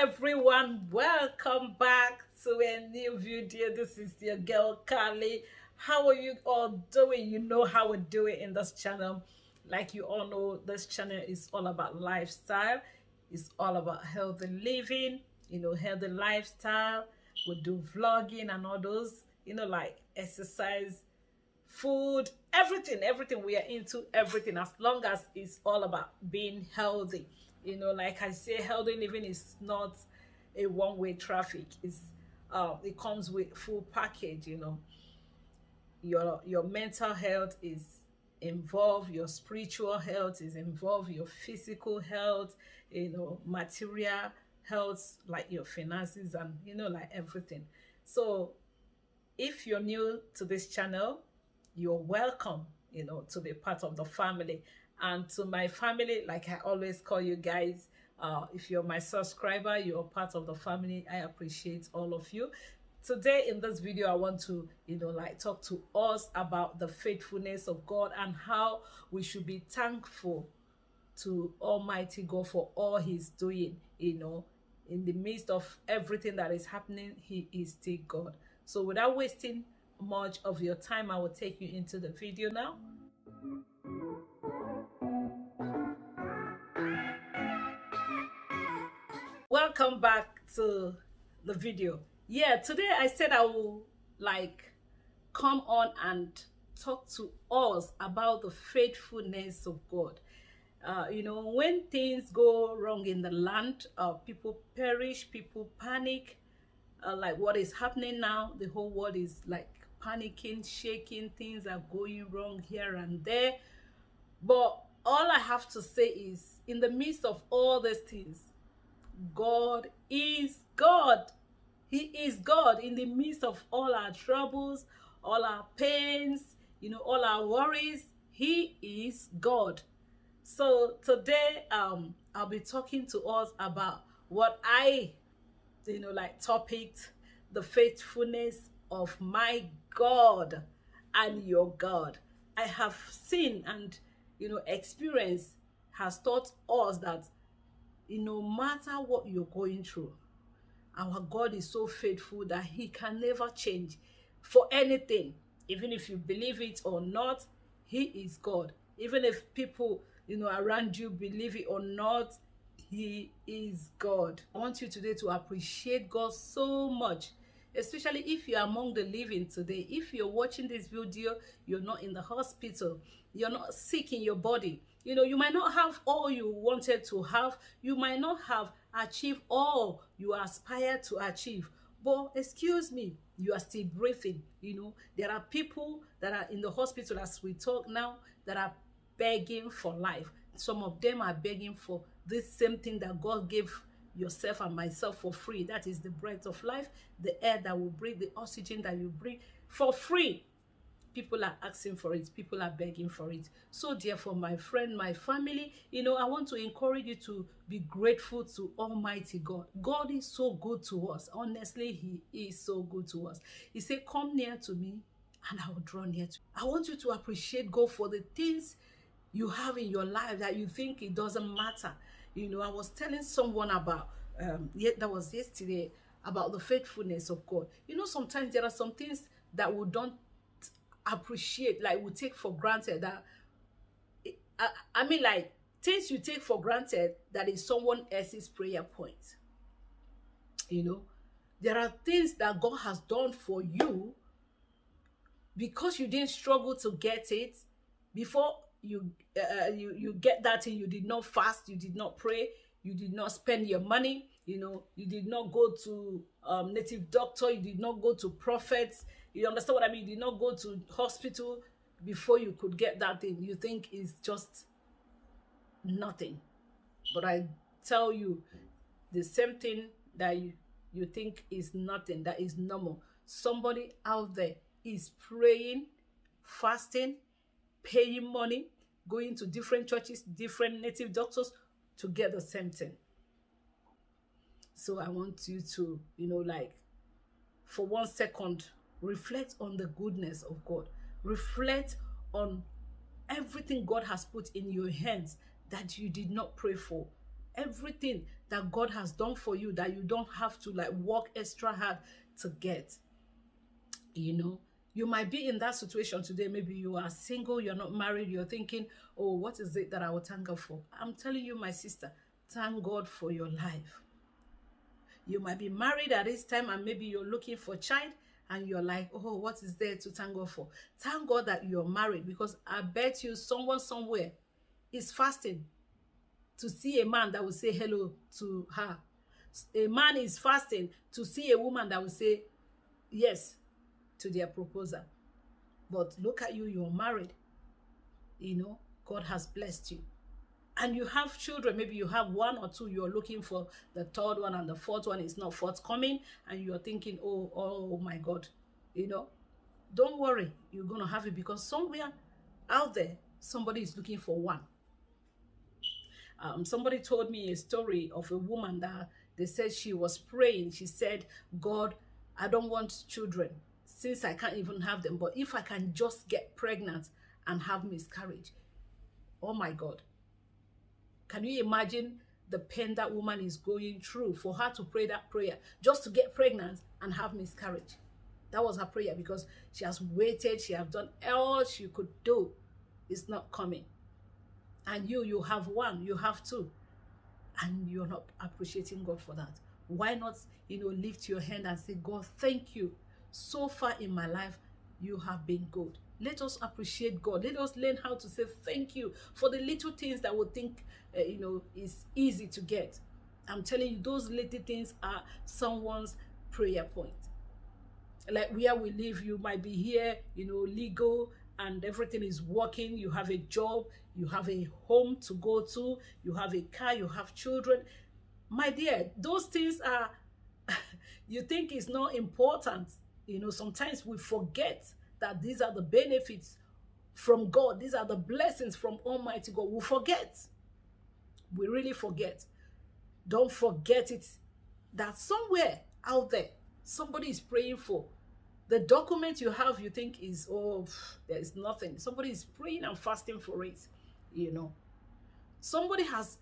everyone, welcome back to a new video. This is your girl Carly. How are you all doing? You know how we do it in this channel. Like you all know, this channel is all about lifestyle. It's all about healthy living, healthy lifestyle. We do vlogging and all those, like exercise, food, everything we are into, everything, as long as it's all about being healthy. Like I say, healthy living is not a one-way traffic. It comes with full package. Your mental health is involved, your spiritual health is involved, your physical health, material health, like your finances, and like everything. So if you're new to this channel, you're welcome, to be part of the family. And to my family, like I always call you guys, if you're my subscriber, you're part of the family. I appreciate all of you. Today in this video, I want to, like talk to us about the faithfulness of God and how we should be thankful to Almighty God for all He's doing. In the midst of everything that is happening, He is still God. So without wasting much of your time, I will take you into the video now. Welcome back to the video. Yeah, today I said I will like come on and talk to us about the faithfulness of God. When things go wrong in the land, people perish, people panic, like what is happening now. The whole world is like panicking, shaking, things are going wrong here and there. But all I have to say is, in the midst of all these things, God is God. He is God in the midst of all our troubles, all our pains, all our worries. He is God. So today, I'll be talking to us about what I like topic, the faithfulness of my God and your God. I have seen and experience has taught us that no matter what you're going through, our God is so faithful that He can never change for anything. Even if you believe it or not, He is God. Even if people around you believe it or not, He is God. I want you today to appreciate God so much, especially if you're among the living today. If you're watching this video, you're not in the hospital, you're not sick in your body. You might not have all you wanted to have. You might not have achieved all you aspire to achieve. But excuse me, you are still breathing. There are people that are in the hospital as we talk now that are begging for life. Some of them are begging for this same thing that God gave yourself and myself for free. That is the breath of life, the air that we breathe, the oxygen that you breathe for free. People are asking for it. People are begging for it. So therefore, my friend, my family, I want to encourage you to be grateful to Almighty God. God is so good to us. Honestly, He is so good to us. He said, come near to me and I will draw near to you. I want you to appreciate God for the things you have in your life that you think it doesn't matter. I was telling someone about, that was yesterday, about the faithfulness of God. Sometimes there are some things that we don't appreciate, like we take for granted, that I mean, like things you take for granted that is someone else's prayer point. There are things that God has done for you because you didn't struggle to get it. Before you get that thing, you did not fast, you did not pray, you did not spend your money, you did not go to native doctor, you did not go to prophets. You understand what I mean? You did not go to hospital before you could get that thing. You think it's just nothing. But I tell you, the same thing that you think is nothing, that is normal. Somebody out there is praying, fasting, paying money, going to different churches, different native doctors to get the same thing. So I want you to, like, for 1 second, reflect on the goodness of God. Reflect on everything God has put in your hands that you did not pray for. everything that God has done for you, that you don't have to like work extra hard to get. You know, you might be in that situation today. Maybe you are single, you're not married, you're thinking, oh, what is it that I will thank God for? I'm telling you, my sister, thank God for your life. You might be married at this time and maybe you're looking for a child and you're like, oh, what is there to thank God for? Thank God that you're married, because I bet you someone somewhere is fasting to see a man that will say hello to her. A man is fasting to see a woman that will say yes to their proposal. But look at you, you're married. You know, God has blessed you. And you have children, maybe you have one or two, you're looking for the third one, and the fourth one is not forthcoming, and you're thinking, oh my God, you know, don't worry, you're going to have it, because somewhere out there, somebody is looking for one. Somebody told me a story of a woman that they said she was praying. She said, God, I don't want children since I can't even have them, but if I can just get pregnant and have miscarriage. Oh my God. Can you imagine the pain that woman is going through for her to pray that prayer just to get pregnant and have miscarriage? That was her prayer, because she has waited, she has done all she could do. It's not coming. And you have one, you have two, and you're not appreciating God for that. Why not, lift your hand and say, God, thank you. So far in my life, you have been good. Let us appreciate God. Let us learn how to say thank you for the little things that we think, is easy to get. I'm telling you, those little things are someone's prayer point. Like where we live, you might be here, legal, and everything is working. You have a job, you have a home to go to, you have a car, you have children. My dear, those things are, you think it's not important. Sometimes we forget that these are the benefits from God. These are the blessings from Almighty God. We forget. We really forget. Don't forget it, that somewhere out there, somebody is praying for the document you have. You think is, there is nothing. Somebody is praying and fasting for it. Somebody has,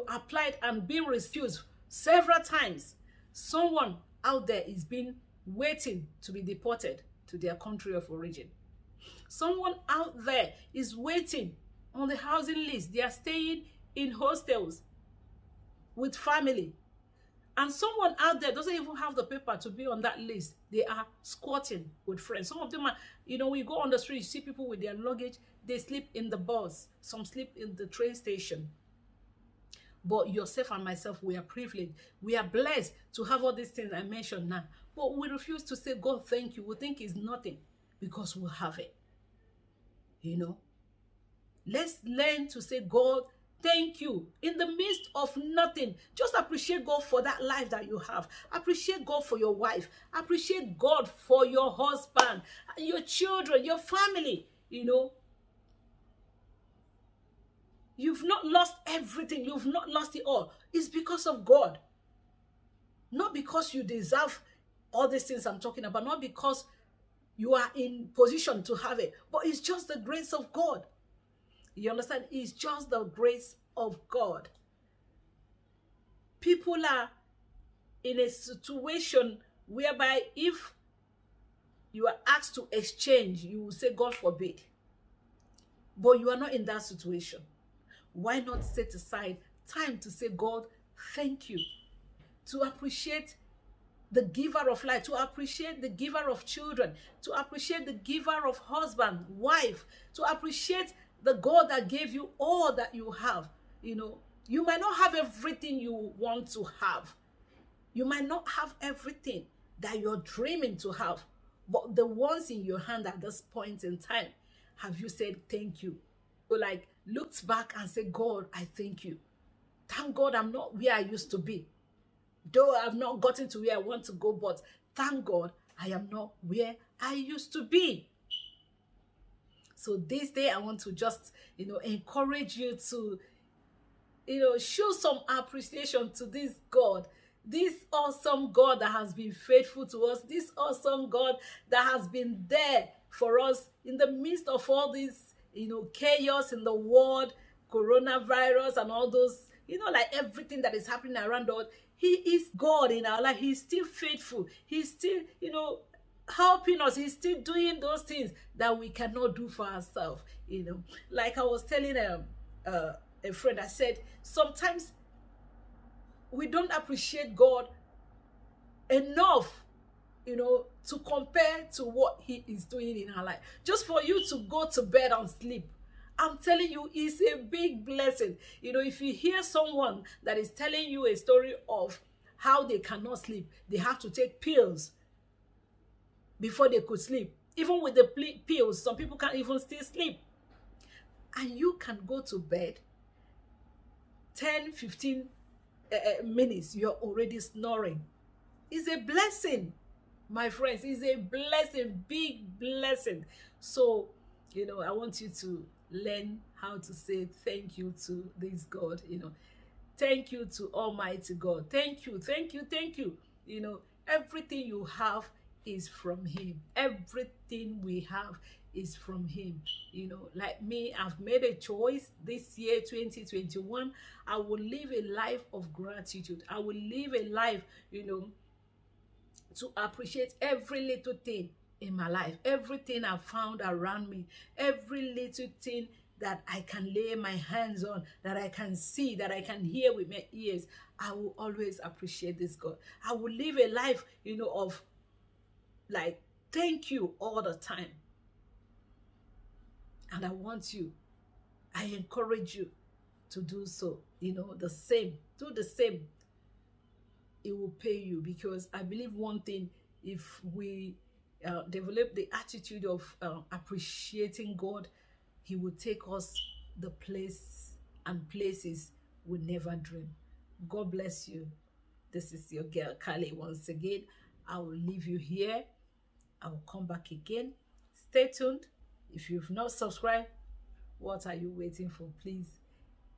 applied and been refused several times. Someone out there is being waiting to be deported to their country of origin. Someone out there is waiting on the housing list. They are staying in hostels with family. And someone out there doesn't even have the paper to be on that list. They are squatting with friends. Some of them are, we go on the street, you see people with their luggage, they sleep in the bus. Some sleep in the train station. But yourself and myself, we are privileged. We are blessed to have all these things I mentioned now. But we refuse to say, God, thank you. We think it's nothing because we have it. Let's learn to say, God, thank you. In the midst of nothing, just appreciate God for that life that you have. Appreciate God for your wife. Appreciate God for your husband, your children, your family. You've not lost everything. You've not lost it all. It's because of God. Not because you deserve all these things I'm talking about. Not because you are in position to have it. But it's just the grace of God. You understand? It's just the grace of God. People are in a situation whereby if you are asked to exchange, you will say, God forbid. But you are not in that situation. Why not set aside time to say, God, thank you. To appreciate the giver of life, to appreciate the giver of children, to appreciate the giver of husband, wife, to appreciate the God that gave you all that you have. You might not have everything you want to have. You might not have everything that you're dreaming to have. But the ones in your hand at this point in time, have you said thank you? Looked back and said, God, I thank you. Thank God I'm not where I used to be. Though I've not gotten to where I want to go, but thank God I am not where I used to be. So this day I want to just, encourage you to, show some appreciation to this God. This awesome God that has been faithful to us. This awesome God that has been there for us in the midst of all this, chaos in the world, coronavirus and all those, You know, like everything that is happening around us, he is God in our life. He's still faithful. He's still, you know, helping us. He's still doing those things that we cannot do for ourselves. You know, like I was telling a friend, I said, sometimes we don't appreciate God enough, you know, to compare to what he is doing in our life. Just for you to go to bed and sleep, I'm telling you, it's a big blessing. You know, if you hear someone that is telling you a story of how they cannot sleep, they have to take pills before they could sleep. Even with the pills, some people can't even still sleep. And you can go to bed 10, 15 minutes, you're already snoring. It's a blessing, my friends. It's a blessing, big blessing. So, you know, I want you to learn how to say thank you to this God, you know. Thank you to Almighty God. Thank you, thank you, thank you. You know, everything you have is from him. Everything we have is from him. You know, like me, I've made a choice this year, 2021. I will live a life of gratitude. I will live a life, you know, to appreciate every little thing in my life, everything I've found around me, every little thing that I can lay my hands on, that I can see, that I can hear with my ears. I will always appreciate this God. I will live a life, you know, of like, thank you all the time. And I want you, I encourage you to do so, you know, the same, do the same. It will pay you, because I believe one thing, if we develop the attitude of appreciating God, he will take us the place and places we never dream. God bless you. This is your girl Kali once again. I will leave you here. I will come back again. Stay tuned. If you've not subscribed, what are you waiting for? Please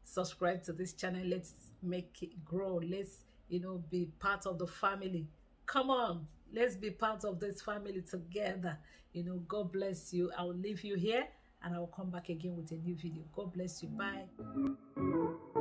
subscribe to this channel. Let's make it grow. Let's, you know, be part of the family. Come on, let's be part of this family together. You know, God bless you. I will leave you here and I will come back again with a new video. God bless you. Bye.